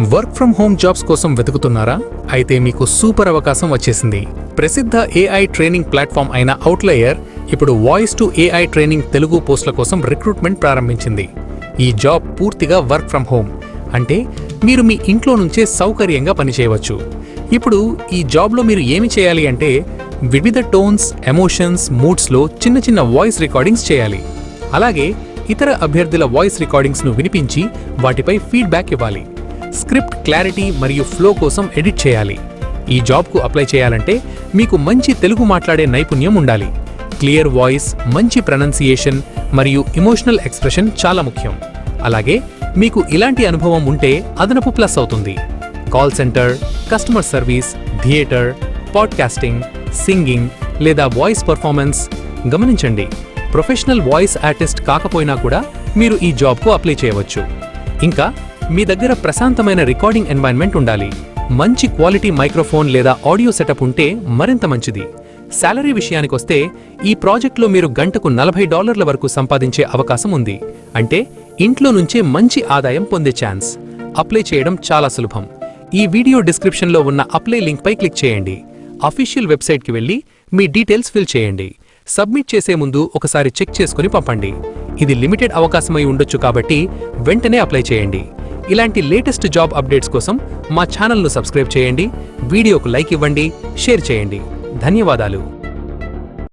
Work from home jobs కోసం వెతుకుతున్నారా? అయితే మీకు సూపర్ అవకాశం వచ్చేసింది. ప్రసిద్ధ ఏఐ ట్రైనింగ్ ప్లాట్ఫామ్ అయిన అవుట్లయర్ ఇప్పుడు voice to AI training Telugu పోస్టుల కోసం రిక్రూట్మెంట్ ప్రారంభించింది. ఈ జాబ్ పూర్తిగా వర్క్ ఫ్రమ్ హోమ్, అంటే మీరు మీ ఇంట్లో నుంచే సౌకర్యంగా పనిచేయవచ్చు. ఇప్పుడు ఈ జాబ్లో మీరు ఏమి చేయాలి అంటే వివిధ టోన్స్, ఎమోషన్స్, మూడ్స్లో చిన్న చిన్న వాయిస్ రికార్డింగ్స్ చేయాలి. అలాగే ఇతర అభ్యర్థుల వాయిస్ రికార్డింగ్స్ను వినిపించి వాటిపై ఫీడ్బ్యాక్ ఇవ్వాలి. స్క్రిప్ట్ క్లారిటీ మరియు ఫ్లో కోసం ఎడిట్ చేయాలి. ఈ జాబ్కు అప్లై చేయాలంటే మీకు మంచి తెలుగు మాట్లాడే నైపుణ్యం ఉండాలి. క్లియర్ వాయిస్, మంచి ప్రొనౌన్సియేషన్ మరియు ఎమోషనల్ ఎక్స్ప్రెషన్ చాలా ముఖ్యం. అలాగే మీకు ఇలాంటి అనుభవం ఉంటే అదనపు ప్లస్ అవుతుంది. Call centre, customer service, theatre, podcasting, singing లేదా వాయిస్ పర్ఫార్మెన్స్. గమనించండి, ప్రొఫెషనల్ వాయిస్ ఆర్టిస్ట్ కాకపోయినా కూడా మీరు ఈ జాబ్కు అప్లై చేయవచ్చు. ఇంకా మీ దగ్గర ప్రశాంతమైన రికార్డింగ్ ఎన్వైరన్మెంట్ ఉండాలి. మంచి క్వాలిటీ మైక్రోఫోన్ లేదా ఆడియో సెటప్ ఉంటే మరింత మంచిది. శాలరీ విషయానికొస్తే ఈ ప్రాజెక్ట్లో మీరు గంటకు $40 వరకు సంపాదించే అవకాశం ఉంది. అంటే ఇంట్లో నుంచే మంచి ఆదాయం పొందే ఛాన్స్. అప్లై చేయడం చాలా సులభం. ఈ వీడియో డిస్క్రిప్షన్లో ఉన్న అప్లై లింక్పై క్లిక్ చేయండి. అఫీషియల్ వెబ్సైట్కి వెళ్ళి మీ డీటెయిల్స్ ఫిల్ చేయండి. సబ్మిట్ చేసే ముందు ఒకసారి చెక్ చేసుకుని పంపండి. ఇది లిమిటెడ్ అవకాశమై ఉండొచ్చు కాబట్టి వెంటనే అప్లై చేయండి. ఇలాంటి లేటెస్ట్ జాబ్ అప్డేట్స్ కోసం మా ఛానల్ను సబ్స్క్రైబ్ చేయండి, వీడియోకు లైక్ ఇవ్వండి, షేర్ చేయండి. ధన్యవాదాలు.